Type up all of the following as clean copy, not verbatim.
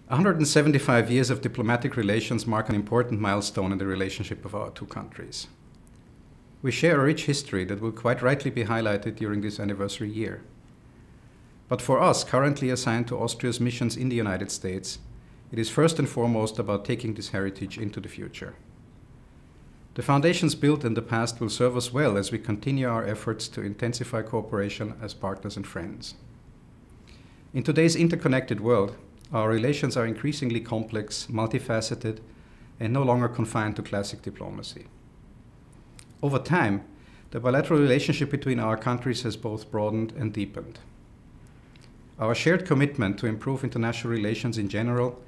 175 years of diplomatic relations mark an important milestone in the relationship of our two countries. We share a rich history that will quite rightly be highlighted during this anniversary year. But for us, currently assigned to Austria's missions in the United States, it is first and foremost about taking this heritage into the future. The foundations built in the past will serve us well as we continue our efforts to intensify cooperation as partners and friends. In today's interconnected world, our relations are increasingly complex, multifaceted, and no longer confined to classic diplomacy. Over time, the bilateral relationship between our countries has both broadened and deepened. Our shared commitment to improve international relations in general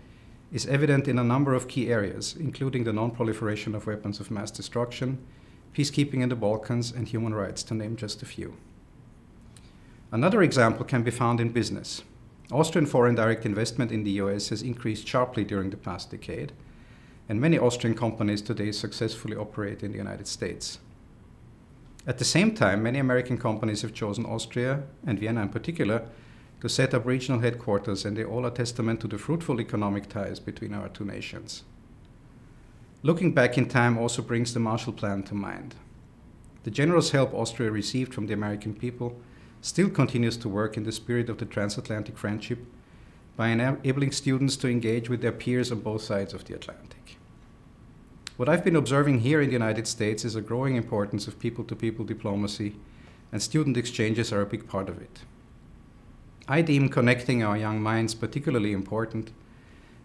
is evident in a number of key areas, including the non-proliferation of weapons of mass destruction, peacekeeping in the Balkans, and human rights, to name just a few. Another example can be found in business. Austrian foreign direct investment in the US has increased sharply during the past decade, and many Austrian companies today successfully operate in the United States. At the same time, many American companies have chosen Austria, and Vienna in particular, to set up regional headquarters, and they all are testament to the fruitful economic ties between our two nations. Looking back in time also brings the Marshall Plan to mind. The generous help Austria received from the American people still continues to work in the spirit of the transatlantic friendship by enabling students to engage with their peers on both sides of the Atlantic. What I've been observing here in the United States is a growing importance of people-to-people diplomacy, and student exchanges are a big part of it. I deem connecting our young minds particularly important,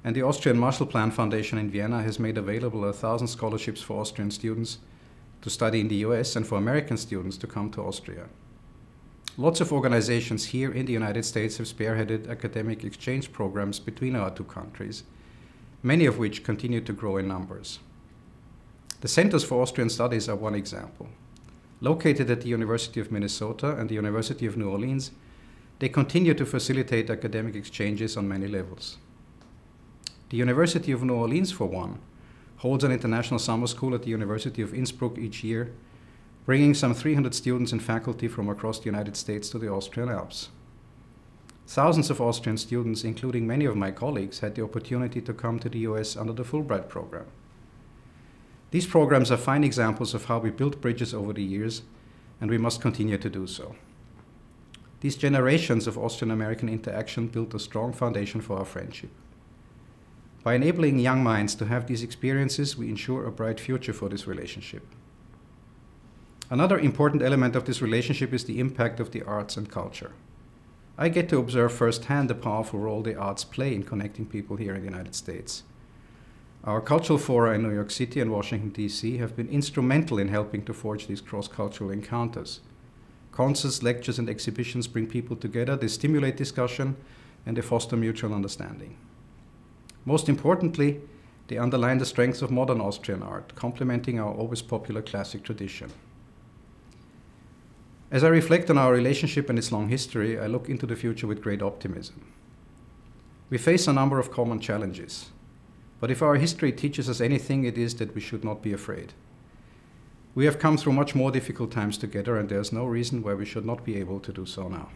and the Austrian Marshall Plan Foundation in Vienna has made available 1,000 scholarships for Austrian students to study in the US and for American students to come to Austria. Lots of organizations here in the United States have spearheaded academic exchange programs between our two countries, many of which continue to grow in numbers. The Centers for Austrian Studies are one example. Located at the University of Minnesota and the University of New Orleans, they continue to facilitate academic exchanges on many levels. The University of New Orleans, for one, holds an international summer school at the University of Innsbruck each year, bringing some 300 students and faculty from across the United States to the Austrian Alps. Thousands of Austrian students, including many of my colleagues, had the opportunity to come to the US under the Fulbright program. These programs are fine examples of how we built bridges over the years, and we must continue to do so. These generations of Austrian-American interaction built a strong foundation for our friendship. By enabling young minds to have these experiences, we ensure a bright future for this relationship. Another important element of this relationship is the impact of the arts and culture. I get to observe firsthand the powerful role the arts play in connecting people here in the United States. Our cultural fora in New York City and Washington, D.C. have been instrumental in helping to forge these cross-cultural encounters. Concerts, lectures, and exhibitions bring people together, they stimulate discussion, and they foster mutual understanding. Most importantly, they underline the strengths of modern Austrian art, complementing our always popular classic tradition. As I reflect on our relationship and its long history, I look into the future with great optimism. We face a number of common challenges, but if our history teaches us anything, it is that we should not be afraid. We have come through much more difficult times together, and there's no reason why we should not be able to do so now.